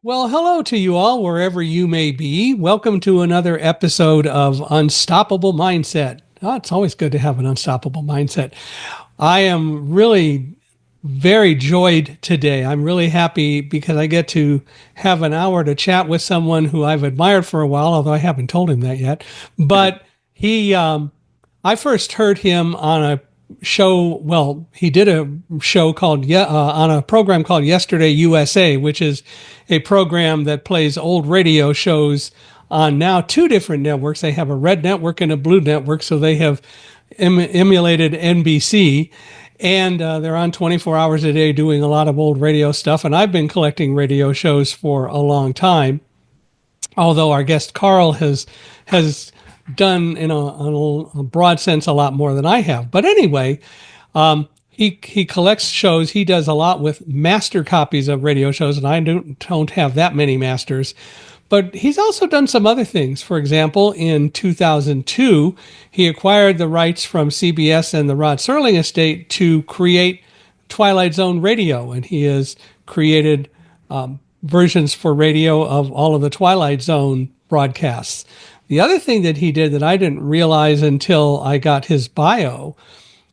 Well, hello to you all, wherever you may be. Welcome to another episode of Unstoppable Mindset. Oh, it's always good to have an unstoppable mindset. I am really very joyed today. I'm really happy because I get to have an hour to chat with someone who I've admired for a while, although I haven't told him that yet. But I first heard him on a show. Well, he did a show called on a program called Yesterday USA, which is a program that plays old radio shows on now two different networks. They have a red network and a blue network, so they have emulated NBC, and they're on 24 hours a day doing a lot of old radio stuff. And I've been collecting radio shows for a long time, although our guest Carl has done in a broad sense a lot more than I have. But anyway, he collects shows. He does a lot with master copies of radio shows, and I don't have that many masters. But he's also done some other things. For example, in 2002, he acquired the rights from CBS and the Rod Serling estate to create Twilight Zone radio, and he has created versions for radio of all of the Twilight Zone broadcasts. The other thing that he did that I didn't realize until I got his bio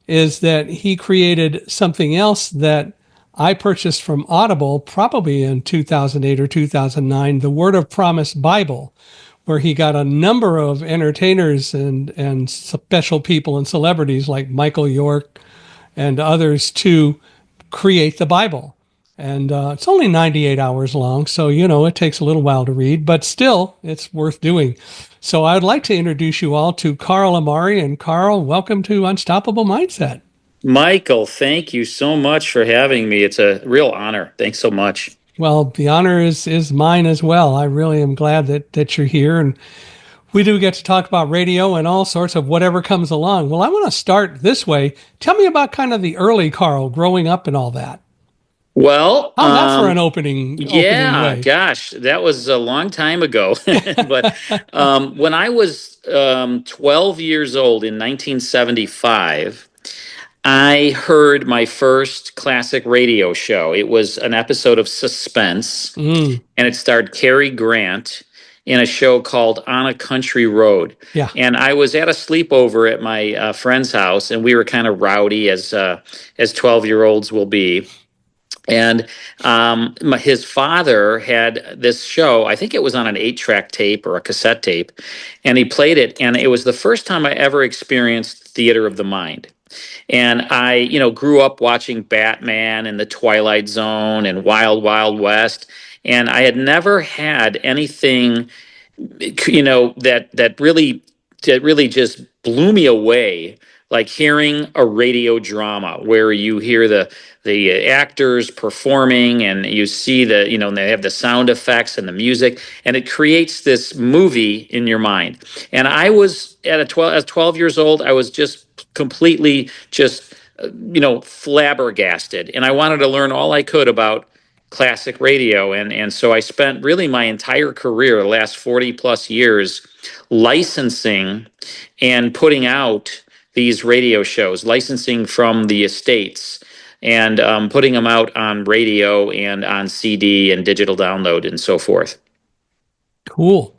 is that he created something else that I purchased from Audible probably in 2008 or 2009, the Word of Promise Bible, where he got a number of entertainers and special people and celebrities like Michael York and others to create the Bible. And it's only 98 hours long, so, it takes a little while to read, but still, it's worth doing. So I'd like to introduce you all to Carl Amari. And Carl, welcome to Unstoppable Mindset. Michael, thank you so much for having me. It's a real honor. Thanks so much. Well, the honor is mine as well. I really am glad that you're here. And we do get to talk about radio and all sorts of whatever comes along. Well, I want to start this way. Tell me about kind of the early Carl growing up and all that. Well, how's that for an opening way? Gosh, that was a long time ago. But when I was 12 years old in 1975, I heard my first classic radio show. It was an episode of Suspense, and it starred Cary Grant in a show called On a Country Road. Yeah. And I was at a sleepover at my friend's house, and we were kind of rowdy as 12-year-olds will be. And his father had this show, I think it was on an 8-track tape or a cassette tape, and he played it, and it was the first time I ever experienced theater of the mind. And I, grew up watching Batman and the Twilight Zone and Wild Wild West, and I had never had anything, that really just blew me away, like hearing a radio drama where you hear the actors performing and you see they have the sound effects and the music, and it creates this movie in your mind. And I was at 12 years old, I was just completely flabbergasted, and I wanted to learn all I could about classic radio, and so I spent really my entire career, the last 40 plus years, licensing and putting out these radio shows, licensing from the estates and putting them out on radio and on CD and digital download and so forth. Cool.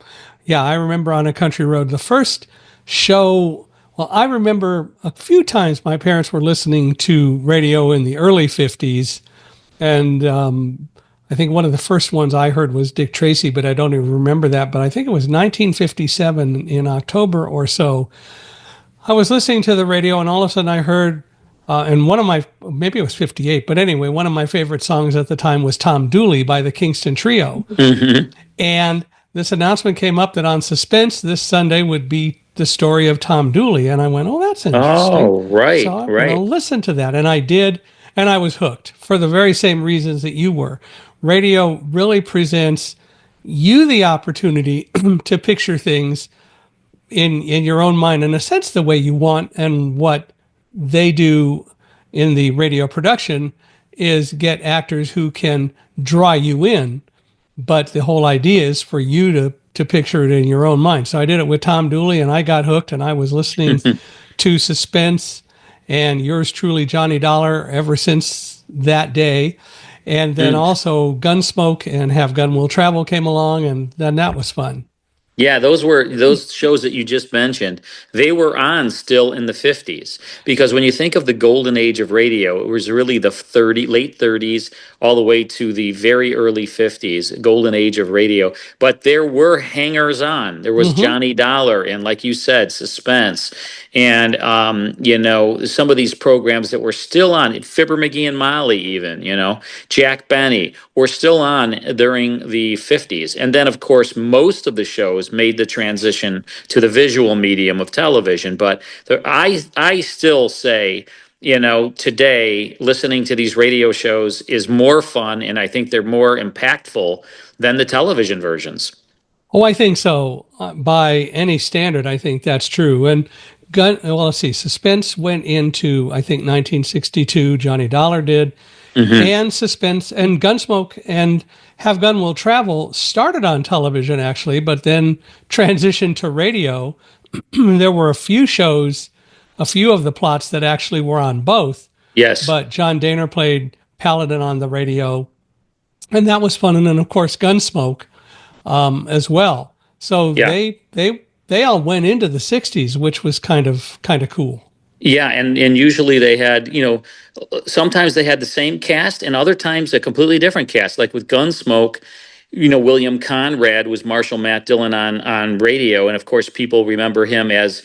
Yeah, I remember On a Country Road. The first show, well, I remember a few times my parents were listening to radio in the early 50s. And I think one of the first ones I heard was Dick Tracy, but I don't even remember that. But I think it was 1957 in October or so. I was listening to the radio, and all of a sudden I heard, and maybe it was 58, but anyway, one of my favorite songs at the time was Tom Dooley by the Kingston Trio. Mm-hmm. And this announcement came up that on Suspense this Sunday would be the story of Tom Dooley. And I went, oh, that's interesting. Oh, right, so I'm right. going to listen to that. And I did, and I was hooked for the very same reasons that you were. Radio really presents you the opportunity to picture things in your own mind, in a sense, the way you want. And what they do in the radio production is get actors who can draw you in, but the whole idea is for you to picture it in your own mind. So I did it with Tom Dooley, and I got hooked, and I was listening to Suspense and yours truly, Johnny Dollar, ever since that day. And then Mm. also Gunsmoke and Have Gun Will Travel came along, and then that was fun. Yeah, those were those shows that you just mentioned. They were on still in the 50s because when you think of the golden age of radio, it was really the late 30s all the way to the very early 50s, golden age of radio. But there were hangers on. There was Hmm. Johnny Dollar and, like you said, Suspense, and some of these programs that were still on. Fibber McGee and Molly, even Jack Benny, were still on during the 50s. And then, of course, most of the shows made the transition to the visual medium of television. But I still say, today, listening to these radio shows is more fun, and I think they're more impactful than the television versions. Oh, I think so. By any standard, I think that's true. And well, let's see. Suspense went into, I think, 1962. Johnny Dollar did. Hmm. And Suspense and Gunsmoke and Have Gun Will Travel started on television, actually, but then transitioned to radio. There were a few shows, a few of the plots that actually were on both, Yes. but John Dehner played Paladin on the radio, and that was fun. And then, of course, Gunsmoke as well. So Yeah. they all went into the '60s, which was kind of cool. Yeah, and usually they had, sometimes they had the same cast and other times a completely different cast. Like with Gunsmoke, William Conrad was Marshall Matt Dillon on radio, and of course people remember him as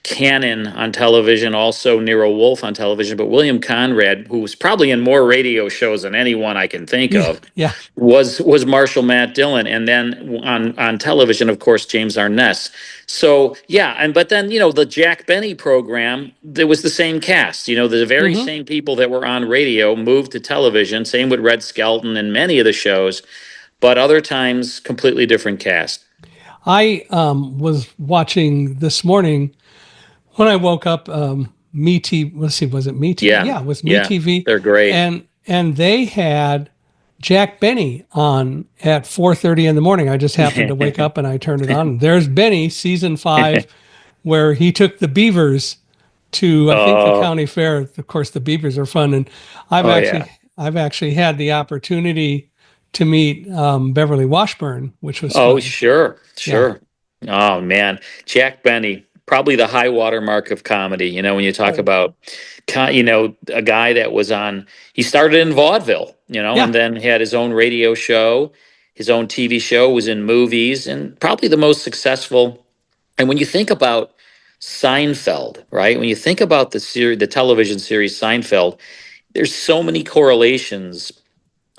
Cannon on television, also Nero Wolfe on television. But William Conrad, who was probably in more radio shows than anyone I can think Yeah, of, yeah. was Marshall Matt Dillon, and then on television, of course, James Arness. So yeah, but then the Jack Benny program, there was the same cast. The very Hmm. same people that were on radio moved to television. Same with Red Skelton and many of the shows, but other times completely different cast. I was watching this morning when I woke up. Me TV. Let's see, was it Me TV? Yeah, Yeah, it was Me yeah, TV, they're great. and they had Jack Benny on at 4:30 in the morning. I just happened to wake up and I turned it on. There's Benny, season 5, where he took the beavers to, I think, the Oh, county fair. Of course, the beavers are fun, and I've oh actually yeah. I've actually had the opportunity to meet Beverly Washburn, which was Oh, fun. sure, Yeah. sure. Oh man, Jack Benny, probably the high water mark of comedy. When you talk Oh, about, a guy that was on. He started in vaudeville, yeah. and then had his own radio show, his own TV show, was in movies, and probably the most successful. And when you think about Seinfeld, right? When you think about the television series Seinfeld, there's so many correlations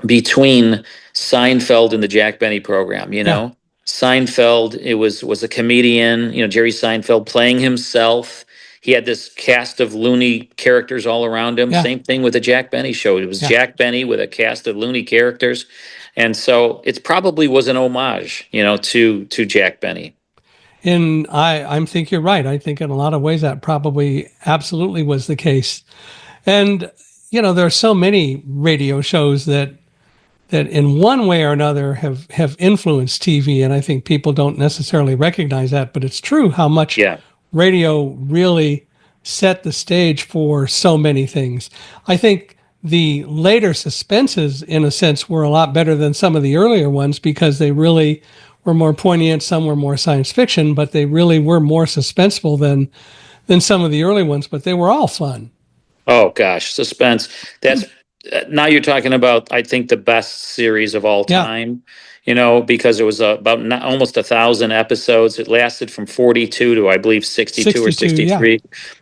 between Seinfeld and the Jack Benny program. Yeah. Seinfeld, it was a comedian. Jerry Seinfeld playing himself. He had this cast of loony characters all around him. Yeah. Same thing with the Jack Benny show. It was Yeah. Jack Benny with a cast of loony characters, and so it probably was an homage, to Jack Benny. And I think you're right. I think in a lot of ways that probably absolutely was the case. And there are so many radio shows that in one way or another have influenced TV, and I think people don't necessarily recognize that, but it's true how much Yeah. radio really set the stage for so many things. I think the later suspenses, in a sense, were a lot better than some of the earlier ones because they really were more poignant. Some were more science fiction, but they really were more suspenseful than some of the early ones. But they were all fun. Oh gosh, Suspense. That's now you're talking about, I think, the best series of all Yeah, time. Because it was about almost 1,000 episodes. It lasted from 42 to, I believe, 62 or 62. Yeah, 63,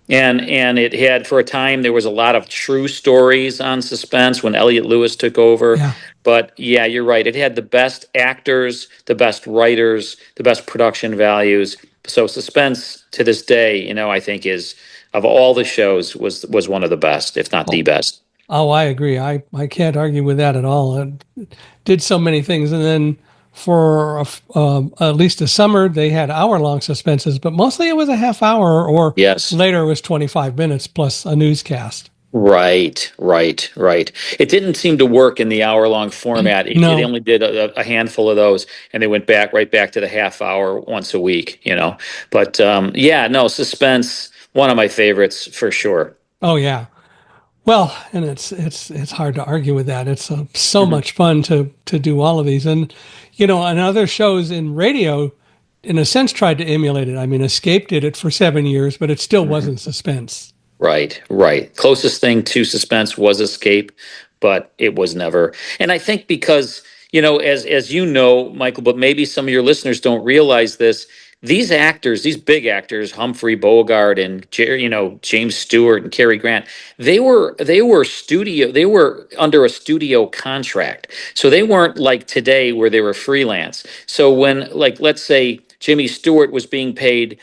and it had, for a time, there was a lot of true stories on Suspense when Elliot Lewis took over. yeah. But yeah, you're right. It had the best actors, the best writers, the best production values. So Suspense to this day, I think is, of all the shows, was one of the best, if not the Oh, best. oh, I agree. I can't argue with that at all. It did so many things, and then for at least a summer they had hour-long suspenses, but mostly it was a half hour, or Yes. later it was 25 minutes plus a newscast. Right, right, right. It didn't seem to work in the hour-long format. It No. only did a handful of those, and they went right back to the half hour once a week. But yeah, no, Suspense, one of my favorites for sure. Oh yeah. Well, and it's hard to argue with that. It's so Mhm. much fun to do all of these, and other shows in radio, in a sense, tried to emulate it. I mean, Escape did it for 7 years, but it still Mhm. wasn't Suspense. Right, right. Closest thing to Suspense was Escape, but it was never. And I think because, as you know, Michael, but maybe some of your listeners don't realize this, these actors, these big actors, Humphrey Bogart and James Stewart and Cary Grant, they were under a studio contract. So they weren't like today where they were freelance. So when, like, let's say Jimmy Stewart was being paid,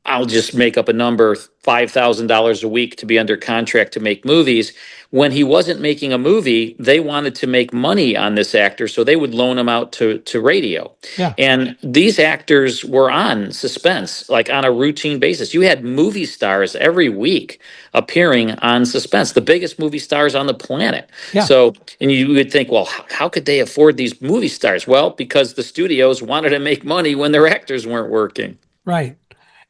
I'll just make up a number, $5,000 a week to be under contract to make movies. When he wasn't making a movie, they wanted to make money on this actor, so they would loan him out to radio. Yeah, And these actors were on Suspense, like on a routine basis. You had movie stars every week appearing on Suspense, the biggest movie stars on the planet. yeah, So, and you would think, well, how could they afford these movie stars? Well, because the studios wanted to make money when their actors weren't working. right.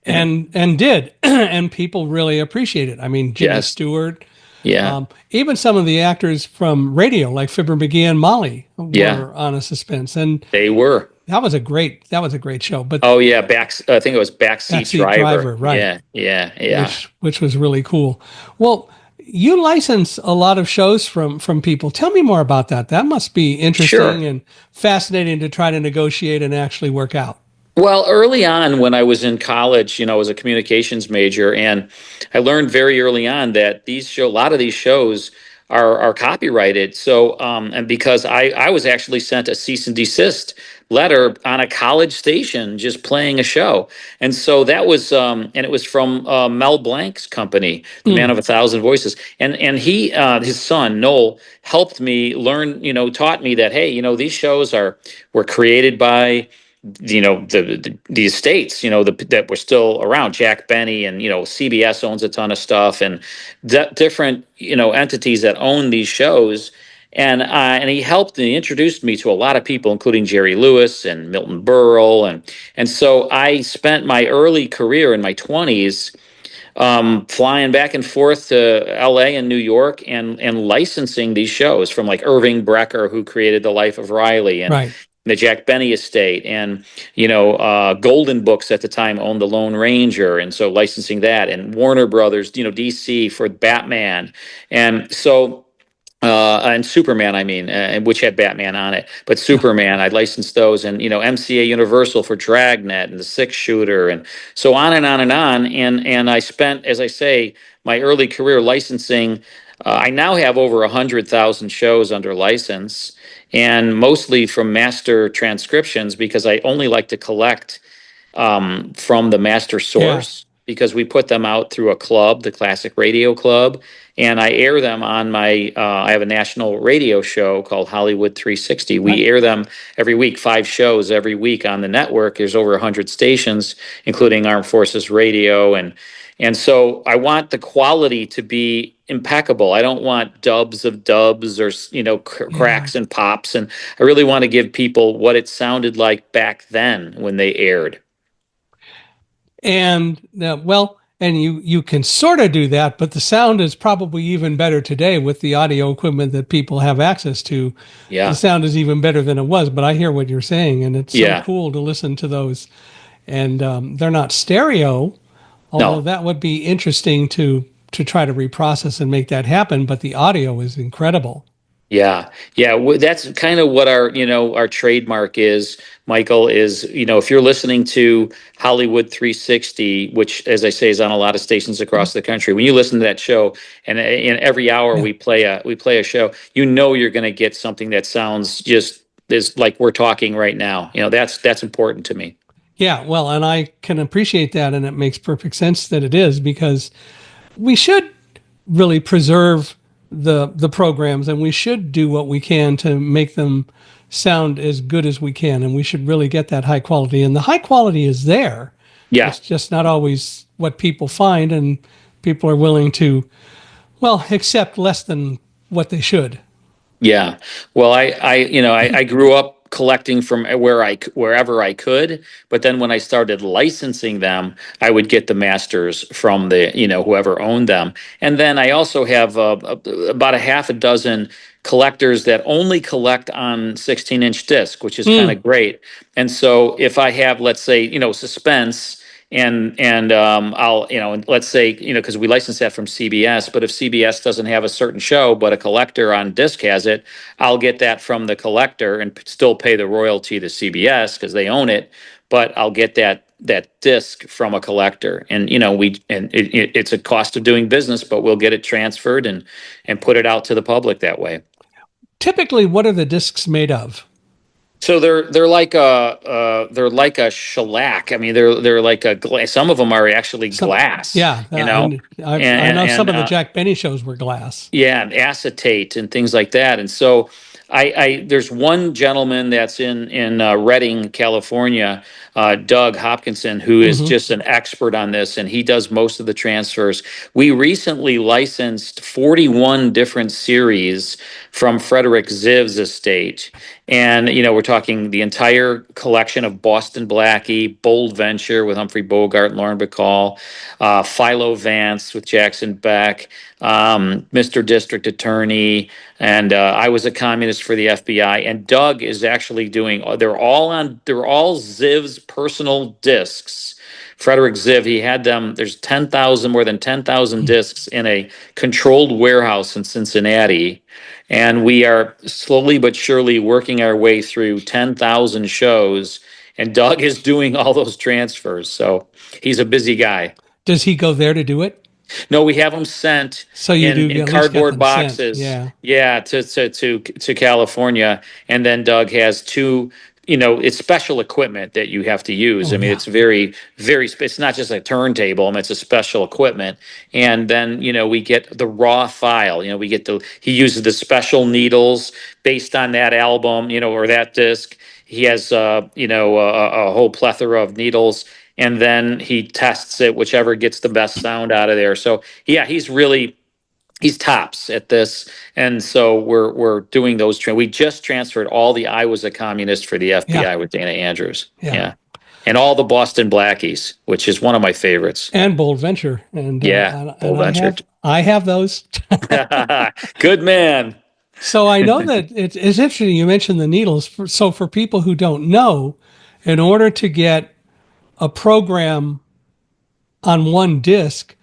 Yeah. And did, and people really appreciate it. I mean, Jimmy Yes. Stewart, Yeah. even some of the actors from radio, like Fibber McGee and Molly, Yeah. were on a Suspense, and They were. that was a great show. But Oh yeah, I think it was Backseat Backseat Driver. Driver, right? Yeah, yeah, yeah. Which was really cool. Well, you license a lot of shows from people. Tell me more about that. That must be Sure. interesting and fascinating to try to negotiate and actually work out. Well, early on when I was in college, I was a communications major, and I learned very early on that a lot of these shows are copyrighted. So, and because I was actually sent a cease and desist letter on a college station just playing a show, and so that was, and it was from Mel Blanc's company, the Man Mm, of a Thousand Voices, and he, his son Noel, helped me learn, taught me that, hey, these shows were created by the estates that were still around. Jack Benny, and CBS owns a ton of stuff, and different entities that own these shows. And he helped and he introduced me to a lot of people, including Jerry Lewis and Milton Berle, and so I spent my early career in my 20s, flying back and forth to LA and New York, and licensing these shows from, like, Irving Brecker, who created The Life of Riley, and right. the Jack Benny estate, and Golden Books at the time owned the Lone Ranger, and so licensing that, and Warner Brothers, DC for Batman, and so and Superman, I mean, which had Batman on it, but Yeah. Superman, I licensed those, and MCA Universal for Dragnet and the Six Shooter, and so on and on and on, and I spent, as I say, my early career licensing. I now have over 100,000 shows under license, and mostly from master transcriptions, because I only like to collect from the master Yeah. source, because we put them out through a club, the Classic Radio Club, and I air them on my. I have a national radio show called Hollywood 360. We Right. air them every week, 5 shows every week on the network. There's over 100 stations, including Armed Forces Radio, and so I want the quality to be impeccable. I don't want dubs of dubs, or Yeah. cracks and pops, and I really want to give people what it sounded like back then when they aired. And you can sort of do that, but the sound is probably even better today with the audio equipment that people have access to. The Yeah, sound is even better than it was. But I hear what you're saying, and it's so yeah. cool to listen to those. And they're not stereo, although No. that would be interesting to try to reprocess and make that happen. But the audio is incredible. Yeah, yeah. That's kind of what our trademark is, Michael. Is if you're listening to Hollywood 360, which, as I say, is on a lot of stations across the country. When you listen to that show, and in every hour Yeah. we play a show, you're going to get something that sounds just is like we're talking right now. That's important to me. Yeah, well, and I can appreciate that, and it makes perfect sense that it is because we should really preserve the programs, and we should do what we can to make them sound as good as we can, and we should really get that high quality. And the high quality is there. Yeah. It's just not always what people find, and people are willing to, well, accept less than what they should. Yeah. Well, I grew up collecting from wherever I could. But then when I started licensing them, I would get the masters from the whoever owned them. And then I also have about a half a dozen collectors that only collect on 16-inch disc, which is kind Mm. of great. And so if I have, let's say, Suspense, and I'll, and let's say, because we license that from CBS, but if CBS doesn't have a certain show, but a collector on disc has it, I'll get that from the collector and still pay the royalty to CBS because they own it, but I'll get that disc from a collector, and it's a cost of doing business, but we'll get it transferred and put it out to the public that way. Typically, what are the discs made of? So they're like a shellac. I mean, they're like a glass. Some of them are actually Some, glass, yeah, I know some and of the Jack Benny shows were glass. yeah, and acetate and things like that. And so I there's one gentleman that's in Redding, California, Doug Hopkinson, who is Hmm. just an expert on this, and he does most of the transfers. We recently licensed 41 different series from Frederick Ziv's estate. And, we're talking the entire collection of Boston Blackie, Bold Venture with Humphrey Bogart and Lauren Bacall, Philo Vance with Jackson Beck, Mr. District Attorney, and I was a communist for the FBI. And Doug is actually doing. They're all Ziv's personal discs. Frederick Ziv, he had them. There's more than 10,000 discs in a controlled warehouse in Cincinnati, and we are slowly but surely working our way through 10,000 shows. And Doug is doing all those transfers, so he's a busy guy. Does he go there to do it? No, we have them sent So you in do at least get cardboard them sent. boxes. Yeah. Yeah, to California, and then Doug has two. It's special equipment that you have to use. Oh, I mean, yeah. it's very, very. It's not just a turntable. I mean, it's a special equipment. And then we get the raw file. We get He uses the special needles based on that album. Or that disc. He has a whole plethora of needles, and then he tests it, whichever gets the best sound out of there. So yeah, he's tops at this, and so we're doing those. We just transferred all the "I Was a Communist" for the Yeah. FBI with Dana Andrews. Yeah. Yeah, and all the Boston Blackies, which is one of my favorites. And Bold Venture. And Yeah, and Bold Venture. I have those. Good man. So I know that it's interesting you mentioned the needles. So for people who don't know, in order to get a program on one disc,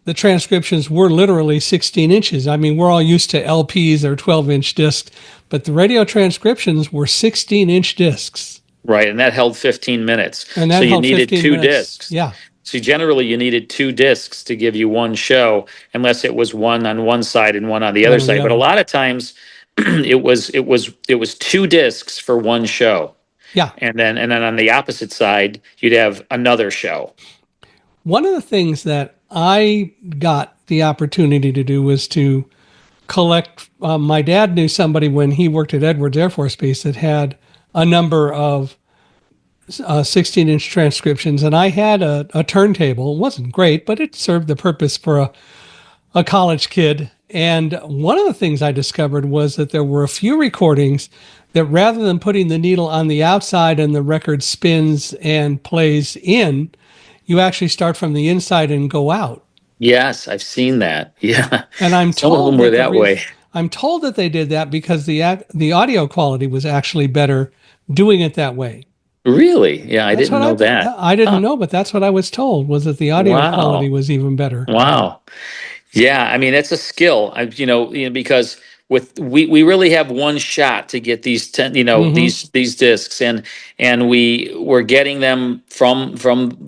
the transcriptions were literally 16 inches. I mean, we're all used to LPs or 12-inch discs, but the radio transcriptions were 16-inch discs. Right, and that held 15 minutes. And that so you held needed 15 two minutes. discs. Yeah. So generally, you needed two discs to give you one show, unless it was one on one side and one on the other side. But a lot of times, it was two discs for one show. Yeah. And then on the opposite side, you'd have another show. One of the things that I got the opportunity to do was to collect. My dad knew somebody when he worked at Edwards Air Force Base that had a number of 16-inch transcriptions, and I had a turntable. It wasn't great, but it served the purpose for a college kid. And one of the things I discovered was that there were a few recordings that rather than putting the needle on the outside and the record spins and plays in, you actually start from the inside and go out. Yes, I've seen that. Yeah, And I'm some of told them were that way. I'm told that they did that because the audio quality was actually better doing it that way. Really? Yeah, I didn't know that. I didn't know, but that's what I was told, was that the audio Wow. quality was even better. Wow. Yeah, I mean, it's a skill. Because we really have one shot to get these 10, these discs, and we're getting them from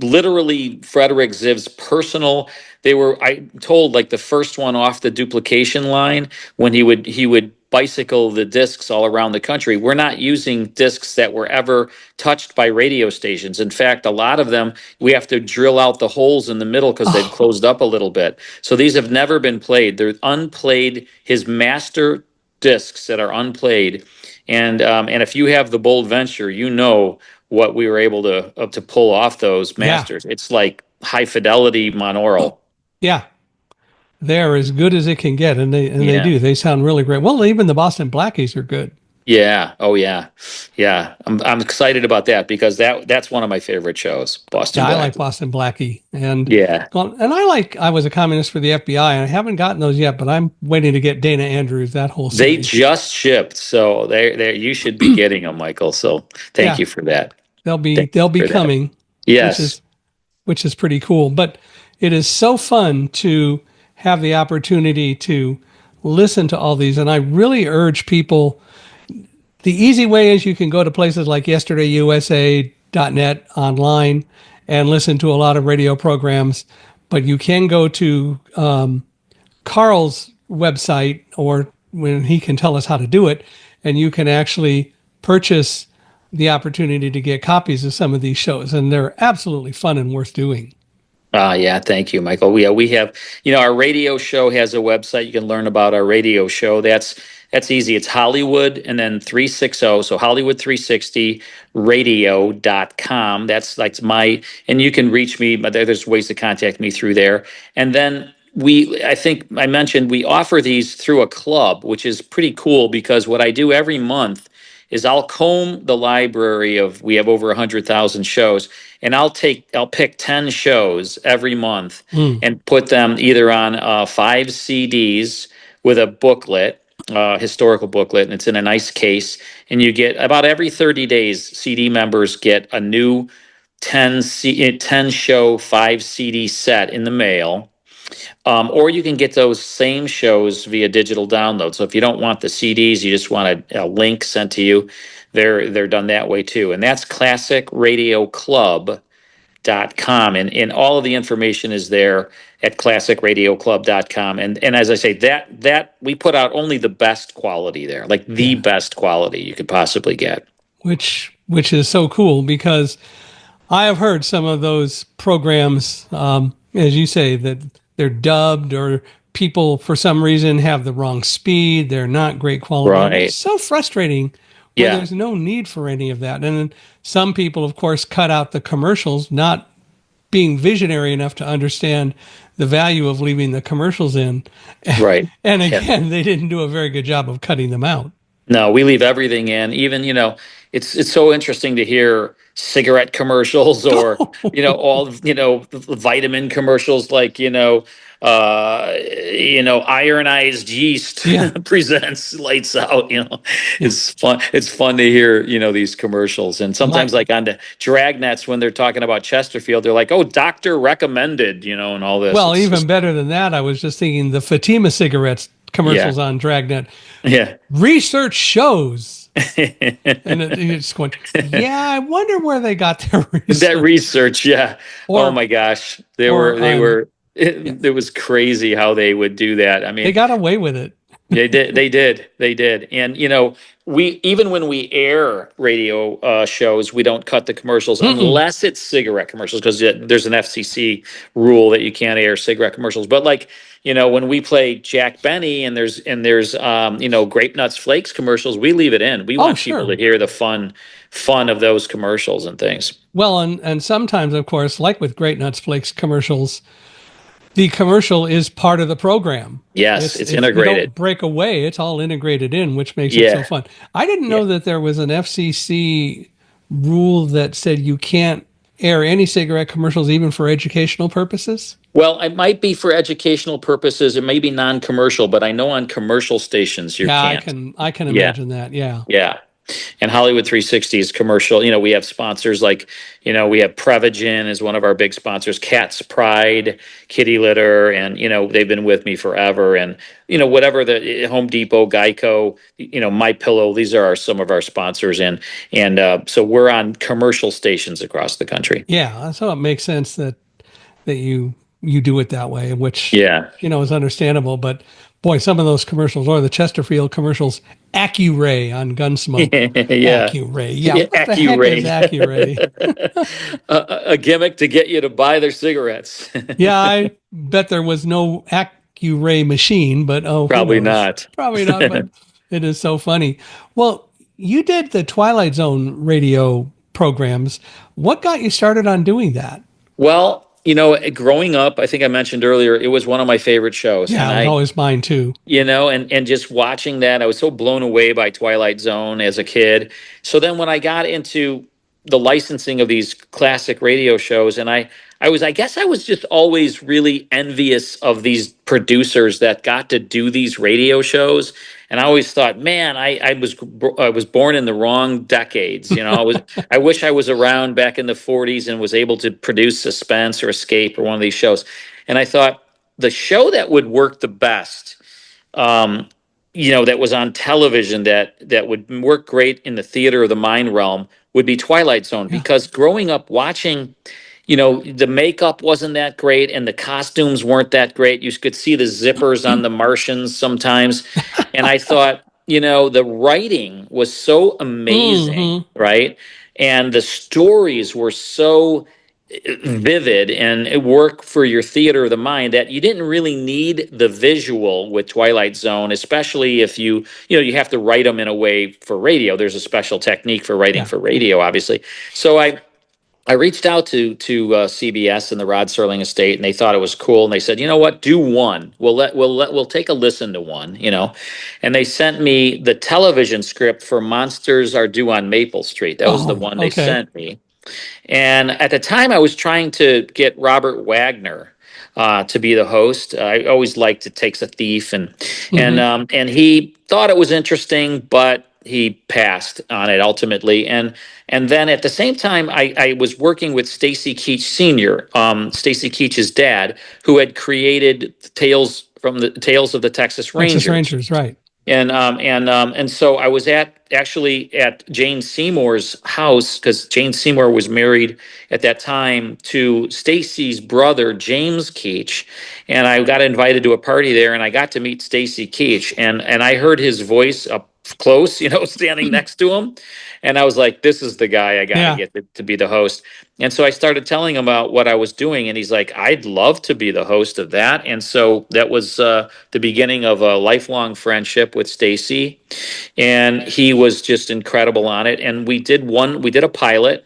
literally Frederick Ziv's personal. They were, I told, like the first one off the duplication line, when he would bicycle the discs all around the country. We're not using discs that were ever touched by radio stations. In fact, a lot of them, we have to drill out the holes in the middle because they've closed up a little bit. So these have never been played. They're unplayed, his master discs that are unplayed. And if you have the Bold Venture, what we were able to pull off those masters. Yeah. It's like high fidelity monaural. Yeah. They're as good as it can get, and they do. They sound really great. Well, even the Boston Blackies are good. Yeah. Oh, yeah. Yeah. I'm excited about that because that's one of my favorite shows, Boston Yeah, I Black. like Boston Blackie, and Yeah. well, and I was a communist for the FBI, and I haven't gotten those yet, but I'm waiting to get Dana Andrews, that whole They series. just shipped, so they you should be getting them, Michael. So thank Yeah, you for that. they'll Thank you be for that. coming, which Yes. is pretty cool. But it is so fun to have the opportunity to listen to all these, and I really urge people. The easy way is you can go to places like yesterdayusa.net online and listen to a lot of radio programs, but you can go to Carl's website, or when he can tell us how to do it, and you can actually purchase the opportunity to get copies of some of these shows, and they're absolutely fun and worth doing. Yeah, thank you, Michael. We have, our radio show has a website. You can learn about our radio show. That's easy. It's Hollywood and then 360. So Hollywood 360 radio.com. That's my, and you can reach me, but there's ways to contact me through there. And then I think I mentioned we offer these through a club, which is pretty cool because what I do every month is I'll comb the library we have over 100,000 shows, and I'll pick 10 shows every month Mm, and put them either on 5 CDs with a booklet, historical booklet, and it's in a nice case. And you get about every 30 days, CD members get a new 10 show 5 CD set in the mail. Or you can get those same shows via digital download. So if you don't want the CDs, you just want a link sent to you, they're done that way too. And that's classicradioclub.com. And all of the information is there at classicradioclub.com. And as I say, that we put out only the best quality there, like the yeah, best quality you could possibly get. which is so cool because I have heard some of those programs, as you say, that they're dubbed or people for some reason have the wrong speed. They're not great quality. And it's Right. so frustrating when Yeah. there's no need for any of that. And then some people, of course, cut out the commercials, not being visionary enough to understand the value of leaving the commercials in. Right. And Yeah. again, they didn't do a very good job of cutting them out. No, we leave everything in. Even, it's so interesting to hear cigarette commercials or, all, vitamin commercials like, ironized yeast Yeah. presents lights out. Yeah. It's fun. It's fun to hear, these commercials. And My, sometimes like on the dragnets when they're talking about Chesterfield, they're like, oh, doctor recommended, and all this. well, It's even just, better than that, I was just thinking the Fatima cigarettes yeah. commercials on Dragnet. Yeah. Research shows. And it's going, yeah, I wonder where they got their That research. research, yeah. Oh Or, my gosh, or, yeah, it was crazy how they would do that. I they mean, got away with it. they did, and we even when we air radio shows, we don't cut the commercials Mm-mm. unless it's cigarette commercials because there's an FCC rule that you can't air cigarette commercials. But like when we play Jack Benny and there's Grape Nuts Flakes commercials, we leave it in. We Oh, want people to sure. hear the fun of those commercials and things. Well, and sometimes, of course, like with Great Nuts Flakes commercials, the commercial is part of the program. Yes, it's They don't integrated. break away. It's all integrated in, which makes it so Yeah. fun. I didn't Yeah. know that there was an FCC rule that said you can't air any cigarette commercials, even for educational purposes. Well, it might be for educational purposes. It may be non-commercial, but I know on commercial stations you Yeah, can't. I can Yeah, imagine that. Yeah. yeah. And Hollywood 360 is commercial. We have sponsors like, we have Prevagen is one of our big sponsors, Cat's Pride, Kitty Litter, and they've been with me forever. And whatever the Home Depot, Geico, My Pillow, these are some of our sponsors, and so we're on commercial stations across the country. Yeah. So it makes sense that you do it that way, which Yeah. is understandable. But boy, some of those commercials or the Chesterfield commercials, Accuray on Gunsmoke. Yeah. Accuray. Yeah, Yeah, what the heck is Accuray? a gimmick to get you to buy their cigarettes. Yeah, I bet there was no Accuray machine, but oh, who Probably knows? not. Probably not, but it is so funny. Well, you did the Twilight Zone radio programs. What got you started on doing that? Well, growing up, I think I mentioned earlier, it was one of my favorite shows. Yeah, And it was always mine too. and just watching that, I was so blown away by Twilight Zone as a kid. So then when I got into the licensing of these classic radio shows, and I guess I was just always really envious of these producers that got to do these radio shows. And I always thought, man, I was born in the wrong decades. I wish I was around back in the 40s and was able to produce Suspense or Escape or one of these shows. And I thought the show that would work the best, um, that was on television, that would work great in the theater of the mind realm, would be Twilight Zone. Yeah. Because growing up watching, the makeup wasn't that great and the costumes weren't that great. You could see the zippers on the Martians sometimes. And I thought, the writing was so amazing, Hmm. right? And the stories were so vivid and it worked for your theater of the mind that you didn't really need the visual with Twilight Zone, especially if you have to write them in a way for radio. There's a special technique for writing Yeah. for radio, obviously. So I reached out to CBS and the Rod Serling estate, and they thought it was cool. And they said, you know what, do one. We'll take a listen to one. And they sent me the television script for Monsters Are Due on Maple Street. That was the Oh, one they okay. sent me. And at the time, I was trying to get Robert Wagner to be the host. I always liked It Takes a Thief, and and Hmm. um, and he thought it was interesting, but he passed on it ultimately. And then at the same time, I was working with Stacy Keach Sr., Stacy Keach's dad, who had created Tales of the Texas Texas Rangers. Rangers, right. And so I was actually at Jane Seymour's house, because Jane Seymour was married at that time to Stacy's brother James Keach, and I got invited to a party there, and I got to meet Stacy Keach, and I heard his voice up close, standing next to him, and I was like, this is the guy I got to Yeah. get to be the host. And so I started telling him about what I was doing, and he's like, I'd love to be the host of that. And so that was the beginning of a lifelong friendship with Stacy, and he was just incredible on it. And we did a pilot,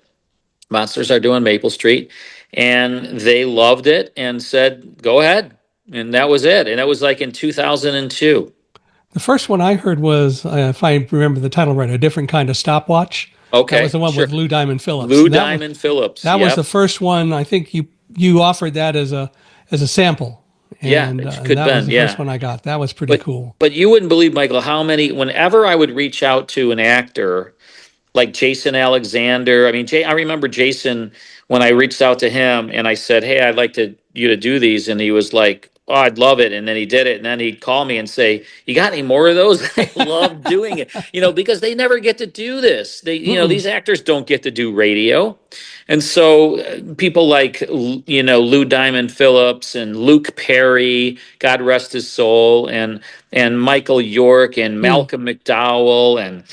Monsters Are Due on Maple Street, and they loved it and said, go ahead. And that was it. And that was like in 2002. The first one I heard was, if I remember the title right, A Different Kind of Stopwatch. That was Okay, the one sure. with Lou Diamond Phillips. Lou And Diamond Phillips. that was the Yep. first one. I think you offered that as a sample, Yeah, and it could that was been. the Yeah. first one I got. That was pretty But cool. but you wouldn't believe, Michael, whenever I would reach out to an actor like Jason Alexander. I mean, I remember Jason when I reached out to him and I said, "Hey, I'd like you to do these," and he was like, "Oh, I'd love it." And then he did it, and then he'd call me and say, "You got any more of those?" I love doing it, because they never get to do this. Mm-mm. These actors don't get to do radio, and so people like Lou Diamond Phillips and Luke Perry, God rest his soul, and Michael York and Mm. Malcolm McDowell and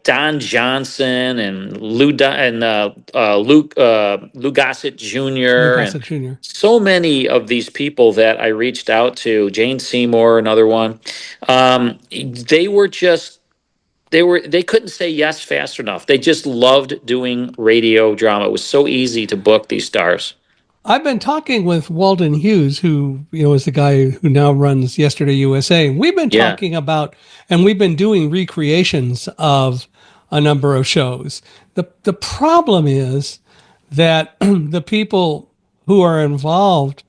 Don Johnson and Lou Gossett Lou Jr. and Gossett Jr. so many of these people that I reached out to. Jane Seymour, another one. They were just they couldn't say yes fast enough. They just loved doing radio drama. It was so easy to book these stars. I've been talking with Walden Hughes, who is the guy who now runs Yesterday USA. We've been Yeah. talking about, and we've been doing recreations of a number of shows. The problem is that the people who are involved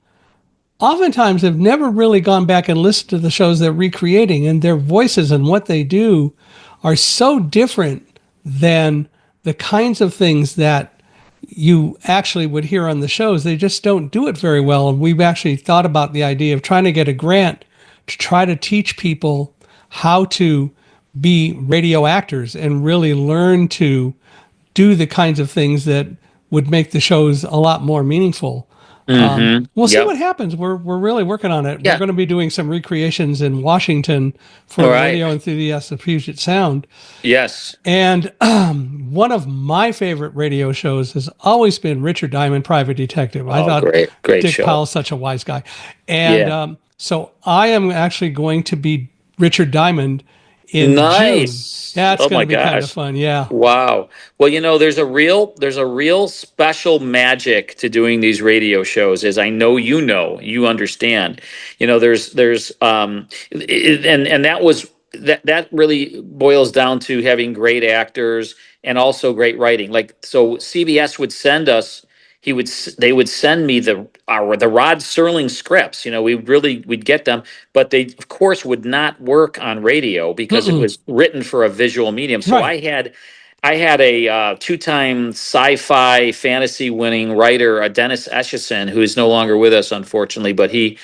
oftentimes have never really gone back and listened to the shows they're recreating, and their voices and what they do are so different than the kinds of things that you actually would hear on the shows. They just don't do it very well. And we've actually thought about the idea of trying to get a grant to try to teach people how to be radio actors and really learn to do the kinds of things that would make the shows a lot more meaningful. We'll see Yep. what happens. We're really working on it. We're Yeah. going to be doing some recreations in Washington for All right. radio enthusiasts of Puget Sound. Yes. And one of my favorite radio shows has always been Richard Diamond, Private Detective. I Oh, thought great Dick show. Powell's such a wise guy. And Yeah. so I am actually going to be Richard Diamond in June. Nice. That's Oh going my to be kind of gosh. fun. Yeah. Wow. Well, there's a real special magic to doing these radio shows, as I know you understand. And that really boils down to having great actors and also great writing. Like, so CBS would send us they would send me the Rod Serling scripts. We'd get them, but they of course would not work on radio because it Mm-mm. was written for a visual medium. So Right. I had a two-time sci-fi fantasy winning writer, Dennis Eschison, who is no longer with us, unfortunately, but he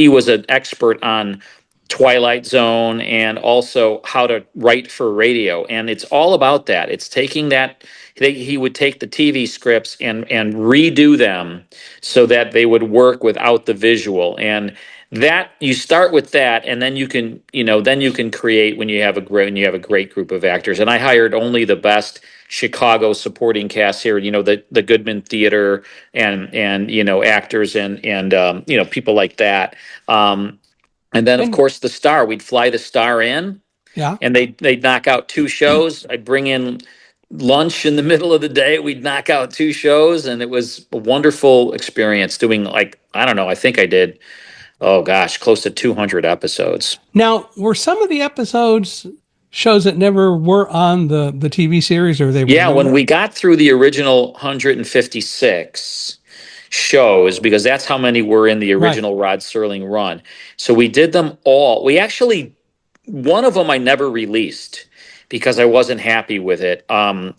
was an expert on Twilight Zone and also how to write for radio. And it's all about that. It's taking that he would take the TV scripts and redo them so that they would work without the visual. And that you start with that, and then you can create when you have a great group of actors. And I hired only the best Chicago supporting cast here. The Goodman Theater and actors and people like that. And then, of And course, the Star. We'd fly the Star in, yeah. and they'd knock out two shows. I'd bring in lunch in the middle of the day. We'd knock out two shows, and it was a wonderful experience doing, like, I don't know, I think I did, oh gosh, close to 200 episodes. Now, were some of the episodes shows that never were on the TV series, or they were Yeah, when newer? we got through the original 156 shows, because that's how many were in the Right. original Rod Serling run. So we did them all. One of them I never released because I wasn't happy with it. I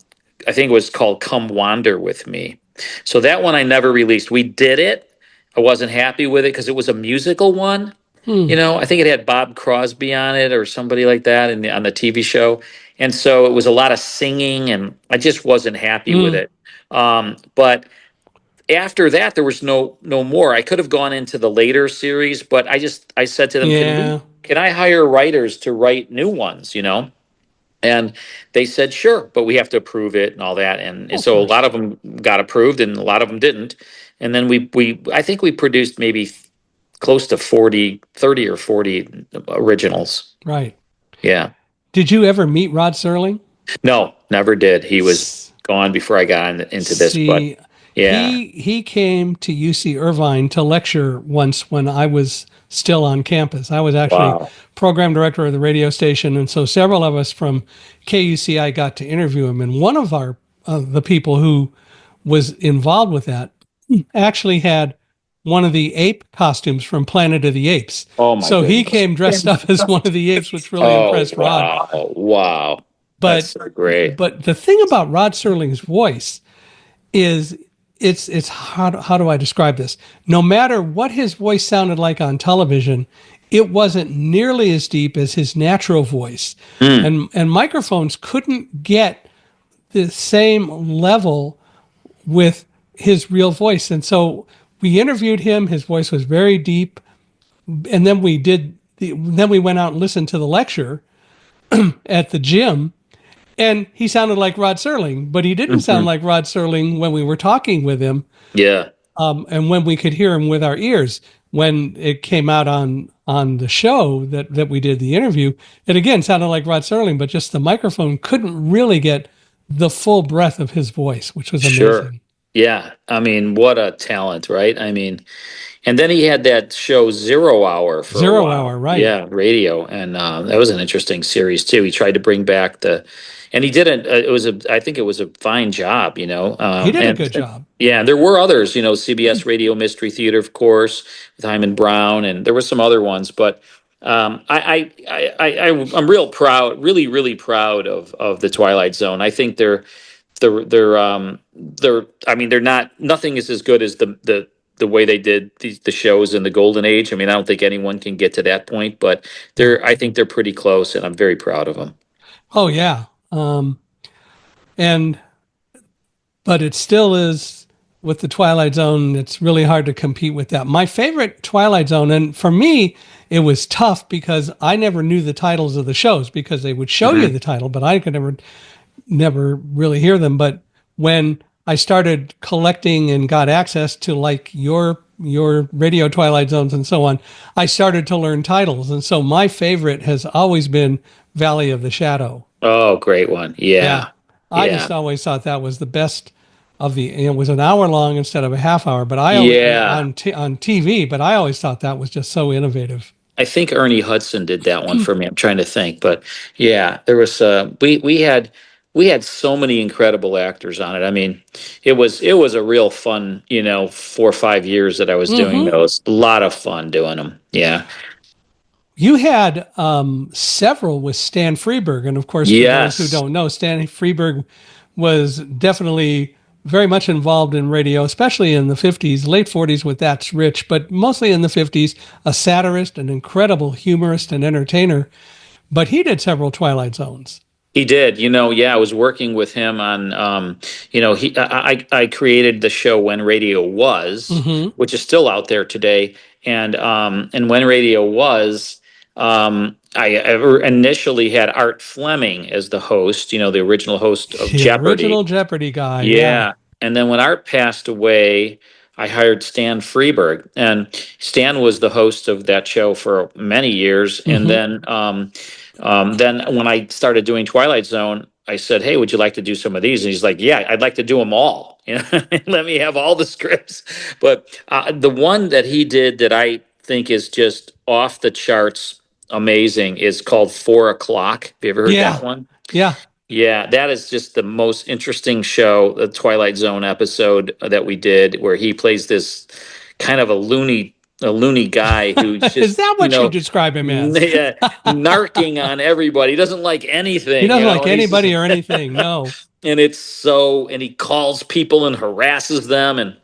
think it was called Come Wander With Me. So that one I never released. We did it. I wasn't happy with it because it was a musical one. Hmm. I think it had Bob Crosby on it or somebody like that on the TV show. And so it was a lot of singing, and I just wasn't happy with Hmm. it. But after that, there was no more. I could have gone into the later series, but I said to them, Yeah. can I hire writers to write new ones? And they said, sure, but we have to approve it and all that. And Of so a lot course. of them got approved and a lot of them didn't. And then I think we produced maybe close to 30 or 40 originals. Right. Yeah. Did you ever meet Rod Serling? No, never did. He was S- gone before I got into this, but See, yeah. he came to UC Irvine to lecture once when I was still on campus. I was actually Wow. program director of the radio station, and so several of us from KUCI got to interview him. And one of the people who was involved with that actually had one of the ape costumes from Planet of the Apes. Oh my So he goodness. came dressed up as one of the apes, which really Oh, impressed Rod. wow. Wow. That's But so great. the thing about Rod Serling's voice is it's how do I describe this? No matter what his voice sounded like on television, it wasn't nearly as deep as his natural voice. Mm. And microphones couldn't get the same level with his real voice. And so we interviewed him, his voice was very deep, and then then we went out and listened to the lecture at the gym. And he sounded like Rod Serling, but he didn't sound Mhm. like Rod Serling when we were talking with him, Yeah. and when we could hear him with our ears. When it came out on the show that we did the interview, it again sounded like Rod Serling, but just the microphone couldn't really get the full breadth of his voice, which was Sure. amazing. Yeah. I mean, what a talent, right? I mean, and then he had that show Zero Hour for a Zero while. Hour, right? Yeah, radio, and that was an interesting series too. He tried to bring back and he didn't. I think it was a fine job, He did a and good job. yeah, and there were others, CBS Radio Mystery Theater, of course, with Hyman Brown, and there were some other ones, but. I'm real proud, really, really proud of the Twilight Zone. I think I mean, they're not, nothing is as good as the way they did the shows in the golden age. I mean, I don't think anyone can get to that point, but No. I think they're pretty close, and I'm very proud of them. Oh yeah. And but it still is with the Twilight Zone. It's really hard to compete with that. My favorite Twilight Zone, and for me, it was tough because I never knew the titles of the shows because they would show you Mhm. the title, but I could never really hear them. But when I started collecting and got access to like your your radio Twilight Zones and so on, I started to learn titles. And so my favorite has always been Valley of the Shadow. Oh, great one. Yeah. Yeah. I Yeah. just always thought that was the best of the, it was an hour long instead of a half hour, but I always, Yeah. on TV, but I always thought that was just so innovative. I think Ernie Hudson did that one for me. I'm trying to think, but yeah, there was we had so many incredible actors on it. I mean, it was a real fun, 4 or 5 years that I was doing Hmm. those. A lot of fun doing them. Yeah. You had several with Stan Freberg. And of course, for those who Yes. don't know, Stan Freberg was definitely very much involved in radio, especially in the 50s, late 40s with That's Rich, but mostly in the 50s, a satirist, an incredible humorist and entertainer. But he did several Twilight Zones. He did, yeah, I was working with him on, I created the show When Radio Was, Hmm. which is still out there today. And When Radio Was, I initially had Art Fleming as the host, the original host of The Jeopardy. original Jeopardy guy. Yeah. Yeah. And then when Art passed away, I hired Stan Freberg. And Stan was the host of that show for many years. And Hmm. then when I started doing Twilight Zone, I said, "Hey, would you like to do some of these?" And he's like, "Yeah, I'd like to do them all. Let me have all the scripts." But the one that he did that I think is just off the charts amazing is called 4 o'clock. Have you ever heard that Yeah. one? Yeah. Yeah, that is just the most interesting show, the Twilight Zone episode that we did, where he plays this kind of a loony guy who's Is just, that what you describe him as? narking on everybody. He doesn't like He anything, doesn't like and he's just, anybody or anything. No. and he calls people and harasses them, and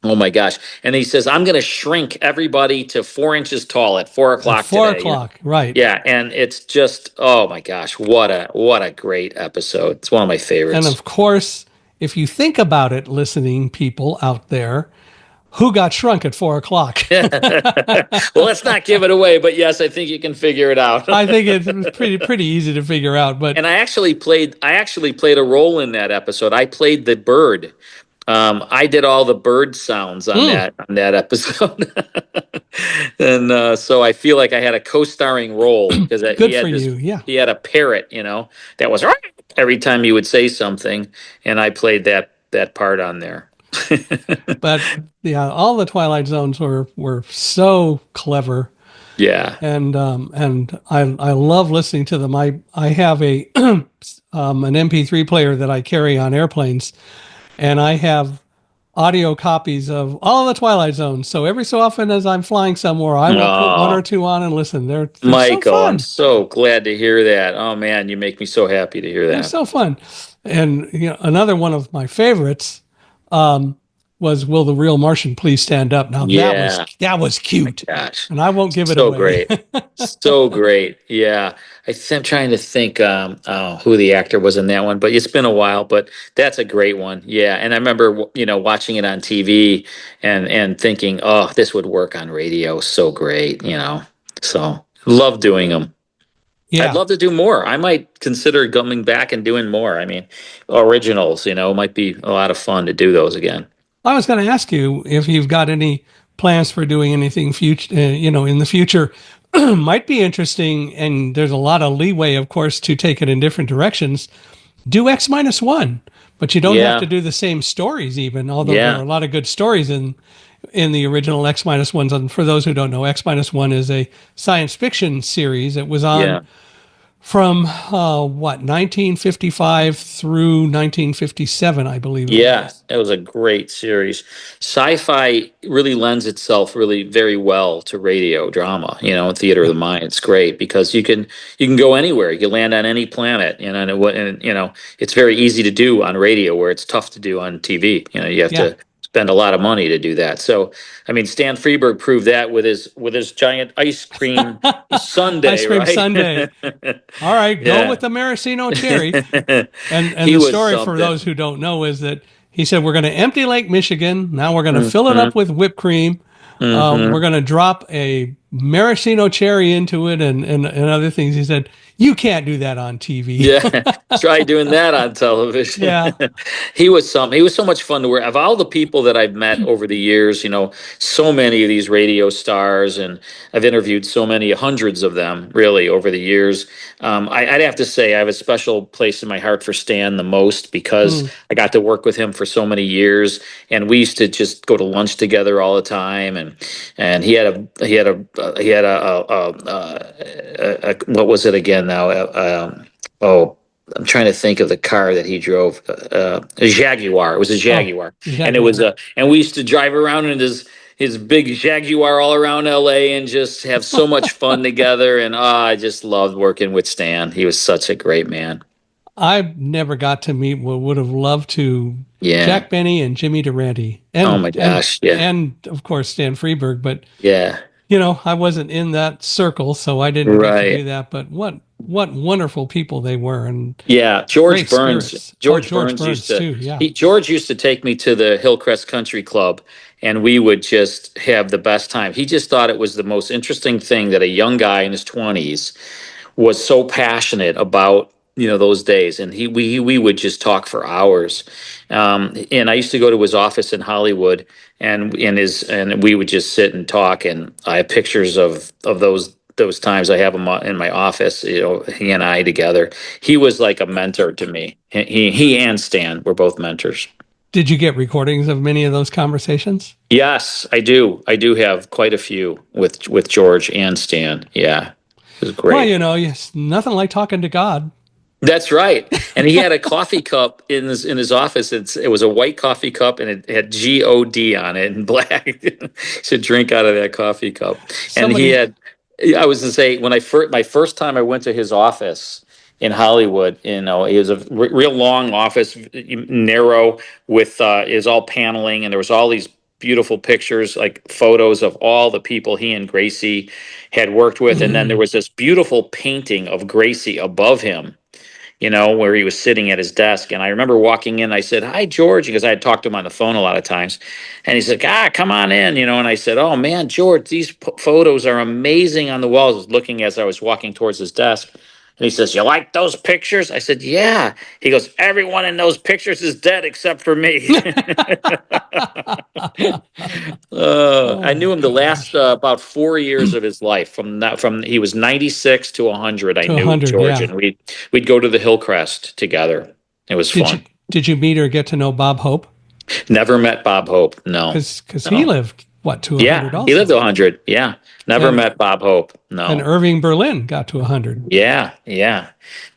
oh my gosh. And he says, "I'm going to shrink everybody to 4 inches tall at 4 o'clock Four today." o'clock. Right. Yeah, and it's just, oh my gosh, what a great episode. It's one of my And favorites. of course, if you think about it, listening people out there, who got shrunk at 4 o'clock? Well, let's not give it away, but yes, I think you can figure it out. I think it's pretty easy to figure out. But And I actually played a role in that episode. I played the bird. I did all the bird sounds on mm, that episode, and so I feel like I had a co-starring role because he good for had this you. Yeah. he had a parrot, that was every time he would say something, and I played that part on there. But yeah, all the Twilight Zones were so clever, Yeah. and I love listening to them. I have a an MP3 player that I carry on airplanes, and I have audio copies of all the Twilight Zones. So every so often, as I'm flying somewhere, I will put one or Oh, two on and listen. They're so Michael, I'm fun. so glad to hear that. Oh man, you make me so happy to hear They're that. so fun. And another one of my favorites was "Will the Real Martian Please Stand Up?" Now Yeah. that was cute, Gosh. and I won't give it So away. great. So great. Yeah. I'm trying to think who the actor was in that one, but it's been a while, but that's a great one. Yeah. And I remember, watching it on TV and thinking, oh, this would work on radio. So great. So love doing them. I'd Yeah, love to do more. I might consider coming back and doing more. I mean, originals, might be a lot of fun to do those again. I was going to ask you if you've got any plans for doing anything future, in the future. Might be interesting, and there's a lot of leeway, of course, to take it in different directions. Do X-1, but you don't have Yeah. to do the same stories even, although there are Yeah. a lot of good stories in the original X-1s. And for those who don't know, X-1 is a science fiction series. It was on Yeah. from 1955 through 1957, I believe it Yeah, was. it was a great series. Sci-fi really lends itself really very well to radio drama, and theater of Yeah. the mind. It's great because you can go anywhere. You can land on any planet, and it's very easy to do on radio where it's tough to do on TV. You have Yeah. to spend a lot of money to do that. So, I mean, Stan Freberg proved that with his giant ice cream Ice sundae, cream right? Sunday. All right, go Yeah. with the maraschino cherry. And He the was story for those something. who don't know is that he said we're going to empty Lake Michigan. Now we're going to fill it Hmm. up with whipped cream. We're Hmm. going to drop a maraschino cherry into it and other things. He said You can't do that on TV. Yeah, try doing that on television. Yeah. He was some. He was so much fun to work. Of all the people that I've met over the years, so many of these radio stars, and I've interviewed so many, hundreds of them, really, over the years. I'd have to say I have a special place in my heart for Stan the most because Mm. I got to work with him for so many years, and we used to just go to lunch together all the time. And he had a what was it again now? Oh, I'm trying to think of the car that he drove. A Jaguar. It was a Oh, Jaguar, and it was Jaguar. and we used to drive around in his big Jaguar all around LA and just have so much fun together. And I just loved working with Stan. He was such a great man. I never got to meet what would have loved to Yeah. Jack Benny and Jimmy Durante Oh and my gosh. Yeah. of course Stan Freberg, but Yeah. I wasn't in that circle, so I didn't get to do Right. that. But what wonderful people they were, and Yeah, great George Burns. spirits. Oh, George George Burns used Burns to. too. Yeah. George used to take me to the Hillcrest Country Club, and we would just have the best time. He just thought it was the most interesting thing that a young guy in his 20s was so passionate about. Those days, and we would just talk for hours. And I used to go to his office in Hollywood, and we would just sit and talk. And I have pictures of those times. I have him in my office. He and I together. He was like a mentor to me. He and Stan were both mentors. Did you get recordings of many of those conversations? Yes, I do. I do have quite a few with George and Stan. Yeah, it was Well, great. yes, nothing like talking to God. That's right. And he had a coffee cup in his office. It was a white coffee cup, and it had God on it in black. He should drink out of that coffee cup. And he Somebody, had. I was to say when my first time I went to his office in Hollywood. It was a real long office, narrow, with is all paneling, and there was all these beautiful pictures, like photos of all the people he and Gracie had worked with, and then there mm, was this beautiful painting of Gracie above him, where he was sitting at his desk. And I remember walking in, I said, "Hi, George," because I had talked to him on the phone a lot of times. And he said, come on in, and I said, "Oh, man, George, these photos are amazing on the walls." I was looking as I was walking towards his desk. And he says, "You like those pictures?" I said, "Yeah." He goes, "Everyone in those pictures is dead except for me." I oh knew him the last gosh, about 4 years of his life. From he was 96 to 100. I to knew 100, George, yeah. and we'd go to the Hillcrest together. It was Did you fun. did you meet or get to know Bob Hope? Never met Bob Hope. No, Because he no. lived what to Yeah, 100 he lived also, to 100. Yeah, never and met Bob Hope. and No. Irving Berlin got to 100. Yeah, yeah.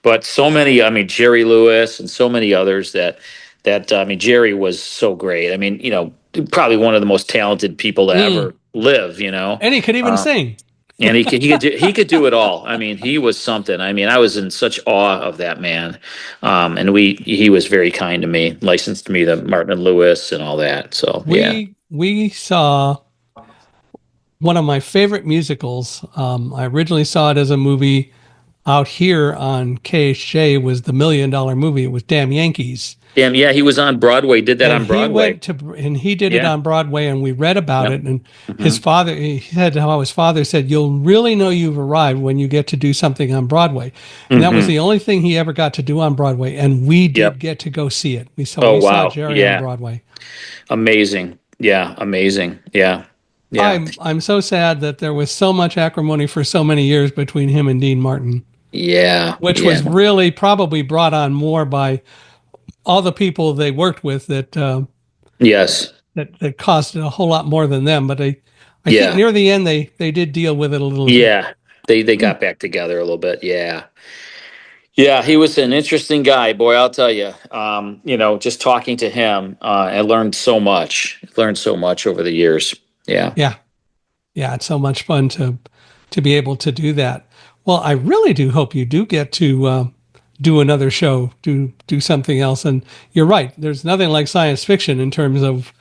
But so many, I mean, Jerry Lewis and so many others that I mean, Jerry was so great. I mean, probably one of the most talented people to Mm. ever live. And he could even Uh, sing. and he could do it all. I mean, he was something. I mean, I was in such awe of that man. And he was very kind to me, licensed me to Martin and Lewis and all that. So yeah. We saw one of my favorite musicals. I originally saw it as a movie out here on KHJ. Was the $1 Million Movie. It was Damn Yankees. Damn, yeah, he was on Broadway, did that And on Broadway. he did it Yeah. on Broadway, and we read about Yep. it. And Hmm. he said how his father said, "You'll really know you've arrived when you get to do something on Broadway." And that was Hmm. the only thing he ever got to do on Broadway. And we did Yep. get to go see it. Oh, We saw wow. Jerry on Yeah. Broadway. Amazing. Yeah, amazing. Yeah. Yeah. I'm so sad that there was so much acrimony for so many years between him and Dean Martin, Yeah. which Yeah. was really probably brought on more by all the people they worked with Yes. that caused it a whole lot more than them. But I think Yeah. near the end they did deal with it a little bit. Yeah. They got back together a little bit. Yeah. Yeah, he was an interesting guy, boy, I'll tell you. Just talking to him, I learned so much. Learned so much over the years. Yeah. Yeah, yeah, it's so much fun to be able to do that. Well, I really do hope you do get to do another show, do something else. And you're right. There's nothing like science fiction in terms of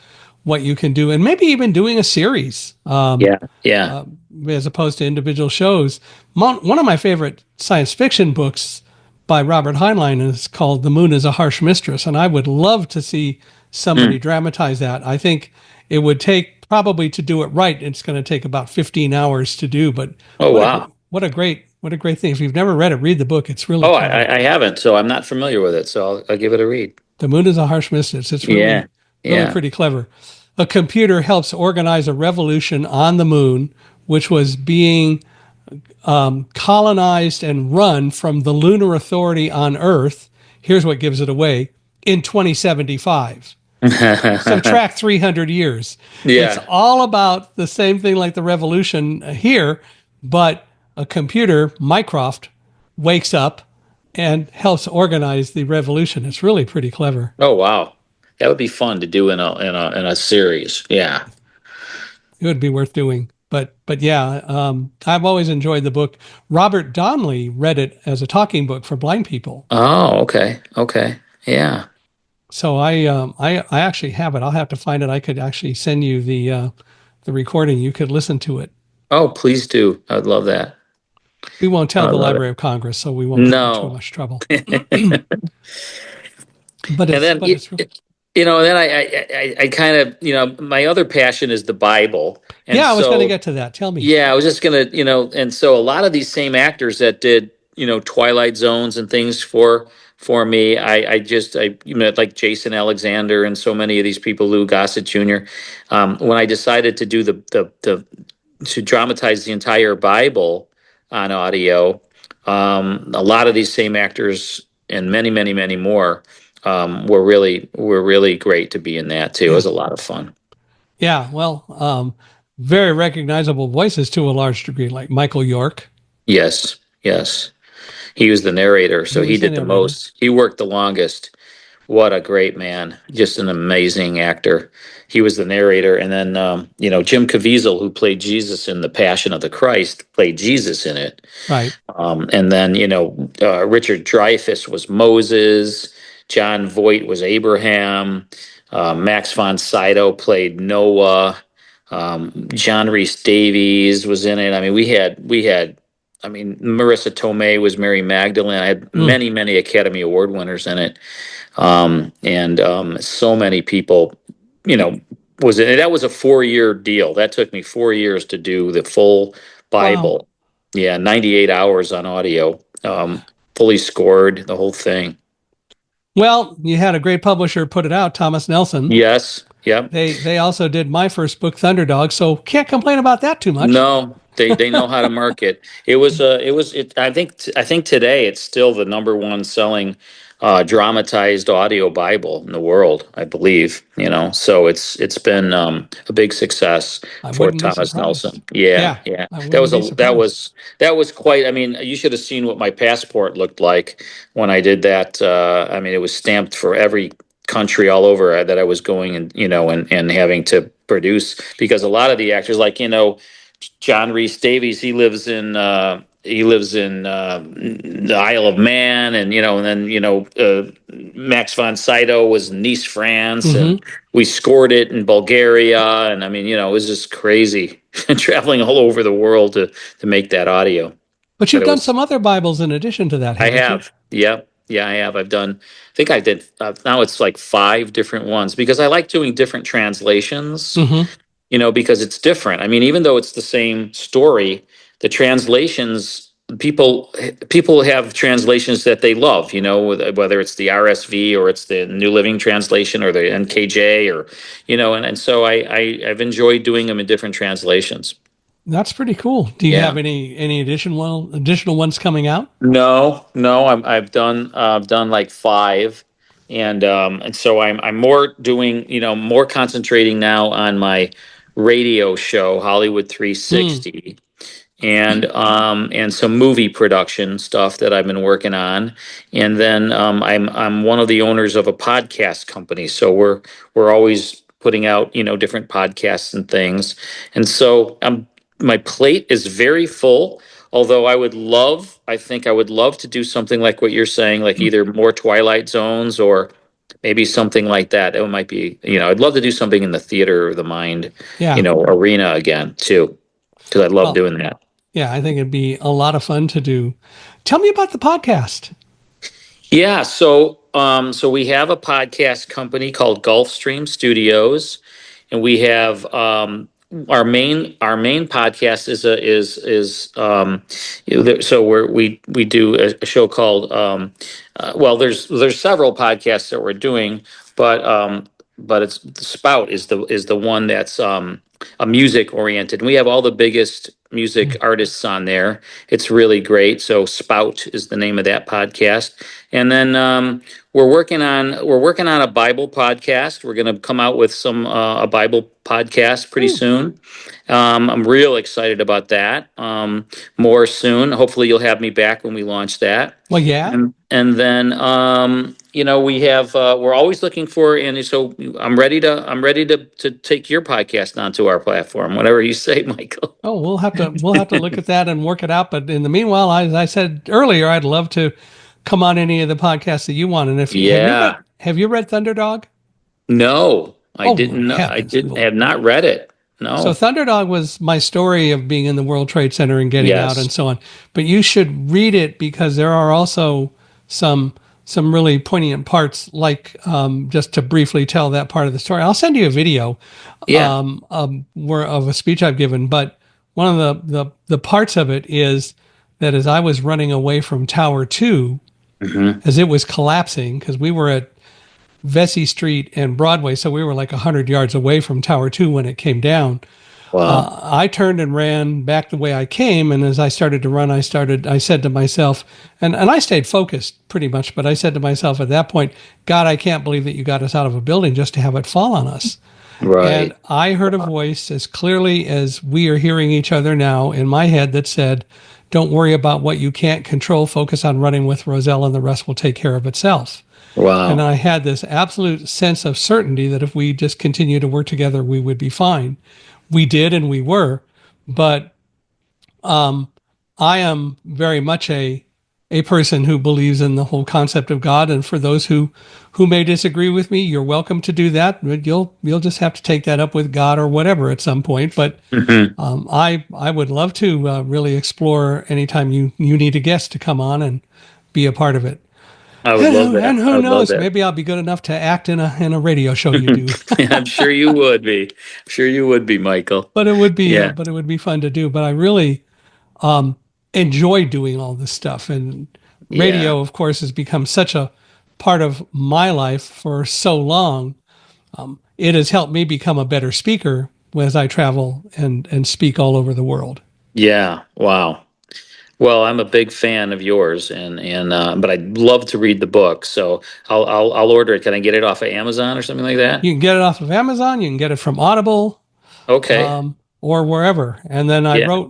what you can do, and maybe even doing a series. Yeah. Yeah. As opposed to individual shows. One of my favorite science fiction books by Robert Heinlein is called "The Moon is a Harsh Mistress," and I would love to see somebody Mm. dramatize that. I think it would take probably to do it right. It's going to take about 15 hours to do, but Oh, wow. what a great What a great thing. If you've never read it, read the book. It's really Oh, clever. I haven't, so I'm not familiar with it. So I'll give it a read. The Moon is a Harsh Mistress. It's Yeah, really, really yeah. pretty clever. A computer helps organize a revolution on the moon, which was being colonized and run from the Lunar Authority on Earth. Here's what gives it away in 2075. Subtract 300 years. It's Yeah. all about the same thing like the revolution here, but a computer, Mycroft, wakes up and helps organize the revolution. It's really pretty clever. Oh, wow. That would be fun to do in a series. Yeah. It would be worth doing. But yeah, I've always enjoyed the book. Robert Donnelly read it as a talking book for blind people. Oh, okay. Okay. Yeah. So I actually have it. I'll have to find it. I could actually send you the recording. You could listen to it. Oh, please do. I'd love that. We won't tell I the love it. Library of Congress, so we won't get in too No. much trouble. And But then it's then I kind of, my other passion is the Bible. And yeah. I was going to so get to that. Tell me. yeah, I was just gonna, and so a lot of these same actors that did, Twilight Zones and things for me, like Jason Alexander and so many of these people, Lou Gossett Jr. When I decided to do the to dramatize the entire Bible on audio, a lot of these same actors and many, many, many more were really great to be in that too. It Yeah. was a lot of fun. Yeah. Well, very recognizable voices to a large degree, like Michael York. Yes, yes. He was the narrator, He so he was the did the narrator. most. He worked the longest. What a great man. Just an amazing actor. He was the narrator. And then, Jim Caviezel, who played Jesus in The Passion of the Christ, played Jesus in it. Right. And then, Richard Dreyfuss was Moses. John Voight was Abraham. Max von Sydow played Noah. John Rhys Davies was in it. I mean, Marissa Tomei was Mary Magdalene. I had Mm. many, many Academy Award winners in it. And so many people, was in it. That was a 4-year deal. That took me 4 years to do the full Wow. Bible. Yeah, 98 hours on audio, fully scored, the whole thing. Well, you had a great publisher put it out, Thomas Nelson. Yes. Yep. They also did my first book, Thunderdog, so can't complain about that too much. No, they know how to market. I think today it's still the number one selling dramatized audio Bible in the world, I believe, so it's been a big success I for wouldn't be Thomas surprised. Nelson. Yeah, Yeah, yeah. I That wouldn't was be a that surprised. was that was quite, you should have seen what my passport looked like when I did that. It was stamped for every country all over that I was going and having to produce, because a lot of the actors, like, John Rhys Davies, he lives in the Isle of Man, and then Max von Sydow was in Nice, France, Hmm. and we scored it in Bulgaria, and it was just crazy traveling all over the world to make that audio. But But you've it done was some other Bibles in addition to that, I haven't you? have. Yeah. Yeah, I have. I think I did. Now it's like 5 different ones, because I like doing different translations, Hmm. because it's different. Even though it's the same story, the translations, people have translations that they love, whether it's the RSV or it's the New Living Translation or the NKJ, or, and so I've enjoyed doing them in different translations. That's pretty cool. Do you have Yeah. any additional ones coming out? No, no, I've done like 5, and so I'm more doing, more concentrating now on my radio show, Hollywood Hmm. 360, and some movie production stuff that I've been working on, and then I'm one of the owners of a podcast company, so we're always putting out, different podcasts and things, and so my plate is very full. Although I think I would love to do something like what you're saying, like either more Twilight Zones or maybe something like that. It might be, I'd love to do something in the theater of the mind, Yeah. arena again too, because I love Well, doing that. yeah, I think it'd be a lot of fun to do. Tell me about the podcast. Yeah, so we have a podcast company called Gulfstream Studios, and our main podcast is so we do a show called well, there's several podcasts that we're doing, but it's Spout is the one that's a music oriented. We have all the biggest music artists on there. It's really great. So Spout is the name of that podcast. And then we're working on a Bible podcast. We're going to come out with some a Bible podcast pretty Ooh. soon. I'm real excited about that. More soon. Hopefully, you'll have me back when we launch that. Well, yeah. And then we have we're always looking for, and so I'm ready to take your podcast onto our platform. Whatever you say, Michael. Oh, we'll have to look at that and work it out. But in the meanwhile, as I said earlier, I'd love to come on any of the podcasts that you want. And if you Yeah. have you read Thunderdog? No, I Oh didn't my know. I heavens! didn't have not read it. So No. Thunderdog was my story of being in the World Trade Center and getting out Yes. and so on. But you should read it because there are also some some really poignant parts, like just to briefly tell that part of the story. I'll send you a video Yeah. where of a speech I've given. But one of the parts of it is that as I was running away from Tower Two, Hmm. as it was collapsing, because we were at Vesey Street and Broadway, so we were like 100 yards away from Tower Two when it came down. Wow. I turned and ran back the way I came, and as I started to run, I said to myself, and I stayed focused pretty much, but I said to myself at that point, God, I can't believe that you got us out of a building just to have it fall on us. And Right. I heard a voice as clearly as we are hearing each other now in my head that said, don't worry about what you can't control, focus on running with Roselle, and the rest will take care of itself. And Wow. I had this absolute sense of certainty that if we just continue to work together, we would be fine. We did, and we were. But I am very much a person who believes in the whole concept of God. And for those who may disagree with me, you're welcome to do that. But you'll just have to take that up with God or whatever at some point. But Hmm. I would love to really explore anytime you need a guest to come on and be a part of it. I would love that. And I who would love knows? that. Maybe I'll be good enough to act in a radio show you do. I'm sure you would be. I'm sure you would be, Michael. But Yeah. it would be fun to do. But I really enjoy doing all this stuff. And Yeah. radio, of course, has become such a part of my life for so long. It has helped me become a better speaker as I travel and speak all over the world. Yeah. Wow. Well, I'm a big fan of yours, and but I'd love to read the book, so I'll order it. Can I get it off of Amazon or something like that? You can get it off of Amazon. You can get it from Audible, Okay. or wherever. And then Yeah.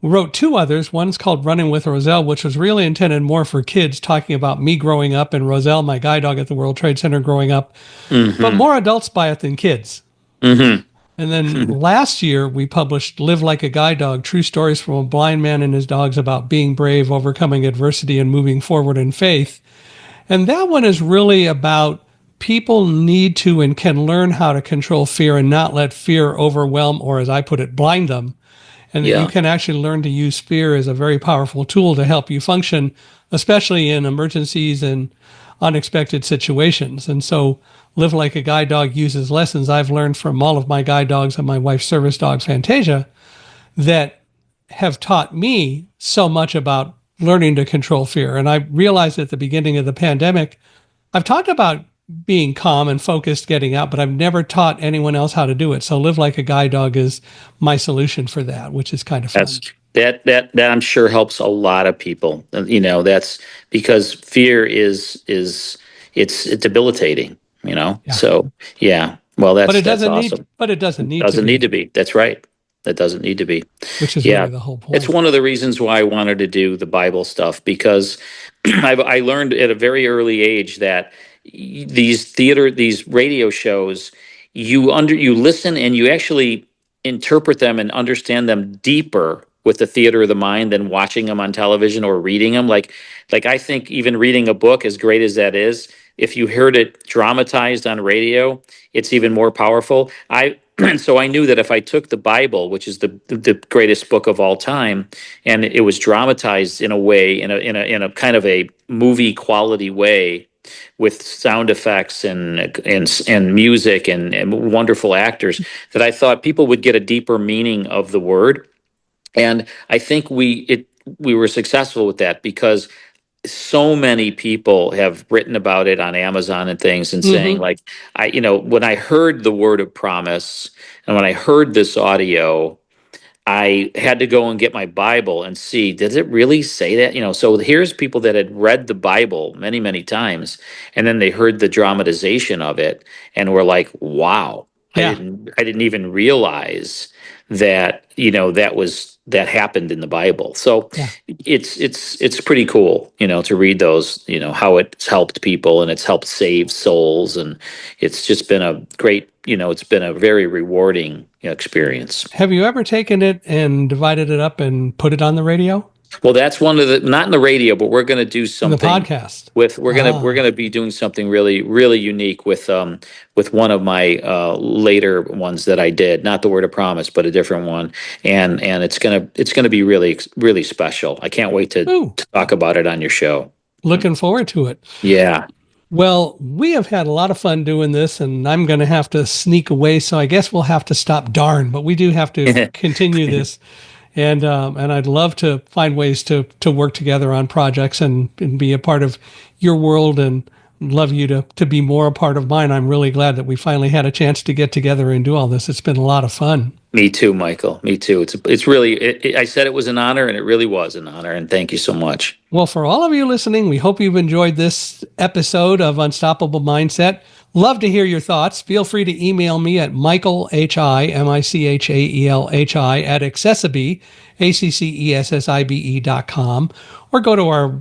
we wrote two others. One's called Running with Roselle, which was really intended more for kids, talking about me growing up and Roselle, my guide dog at the World Trade Center growing up. But Mm-hmm. more adults buy it than kids. Mm-hmm. And then last year, we published Live Like a Guide Dog, True Stories from a Blind Man and His Dogs about being brave, overcoming adversity, and moving forward in faith. And that one is really about people need to and can learn how to control fear and not let fear overwhelm, or as I put it, blind them. And that you Yeah. can actually learn to use fear as a very powerful tool to help you function, especially in emergencies and unexpected situations. And so Live Like a Guide Dog uses lessons I've learned from all of my guide dogs and my wife's service dog, Fantasia, that have taught me so much about learning to control fear. And I realized at the beginning of the pandemic, I've talked about being calm and focused getting out, but I've never taught anyone else how to do it. So Live Like a Guide Dog is my solution for that, which is kind of fun. That's that I'm sure helps a lot of people. That's because fear is it's debilitating. Yeah. So yeah. Well, But it that's doesn't need awesome. but it doesn't need to Doesn't need be, to be. That's right. That doesn't need to be. which is Yeah. really the whole It's point. one of the reasons why I wanted to do the Bible stuff, because I learned at a very early age that these radio shows, you listen and you actually interpret them and understand them deeper with the theater of the mind than watching them on television or reading them. Like I think even reading a book, as great as that is, if you heard it dramatized on radio, it's even more powerful. So I knew that if I took the Bible, which is the greatest book of all time, and it was dramatized in a way, in a kind of a movie quality way, with sound effects and music and wonderful actors that I thought people would get a deeper meaning of the word. And I think we were successful with that because so many people have written about it on Amazon and things and saying Mm-hmm. like when I heard the word of promise and when I heard this audio, I had to go and get my Bible and see, does it really say that? So here's people that had read the Bible many, many times, and then they heard the dramatization of it and were like, wow, Yeah. I didn't even realize that, that happened in the Bible. So Yeah. it's pretty cool, to read those, how it's helped people and it's helped save souls. And it's just been a great, it's been a very rewarding experience. Have you ever taken it and divided it up and put it on the radio? Well, that's one of the, not in the radio, but we're going to do In the something podcast? with, we're Ah, going to be doing something really, really unique with one of my later ones that I did, not the Word of Promise, but a different one. And it's going to be really, really special. I can't wait ooh, to talk about it on your show. looking forward to it. Yeah. Well, we have had a lot of fun doing this, and I'm going to have to sneak away, so I guess we'll have to stop. Darn, but we do have to continue this, and I'd love to find ways to work together on projects and be a part of your world, and love you to be more a part of mine. I'm really glad that we finally had a chance to get together and do all this. It's been a lot of fun. Me too, Michael. Me too. It's really, I said it was an honor, and it really was an honor. And thank you so much. Well, for all of you listening, we hope you've enjoyed this episode of Unstoppable Mindset. Love to hear your thoughts. Feel free to email me at Michael, Michaelhi, at accessibe, ACCESSIBE.com, or go to our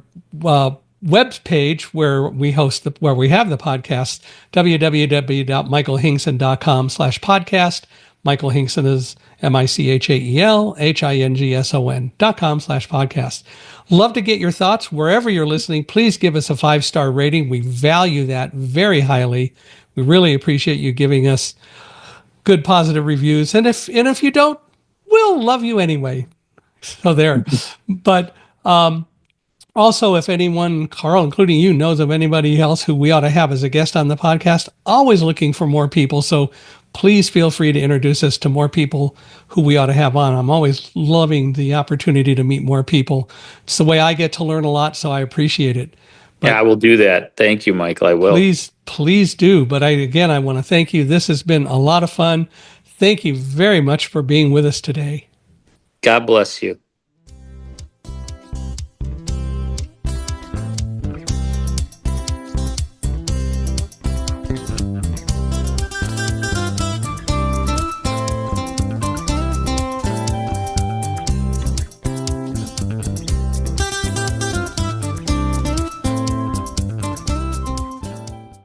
web page where we where we have the podcast, www.michaelhingson.com/podcast. Michael Hingson is MichaelHingson.com/podcast. Love to get your thoughts wherever you're listening. Please give us a 5-star rating. We value that very highly. We really appreciate you giving us good positive reviews. And if you don't, we'll love you anyway. So there. But also, if anyone, Carl, including you, knows of anybody else who we ought to have as a guest on the podcast, always looking for more people. So please feel free to introduce us to more people who we ought to have on. I'm always loving the opportunity to meet more people. It's the way I get to learn a lot, so I appreciate it. Yeah, I will do that. Thank you, Michael. I will. Please do. But I want to thank you. This has been a lot of fun. Thank you very much for being with us today. God bless you.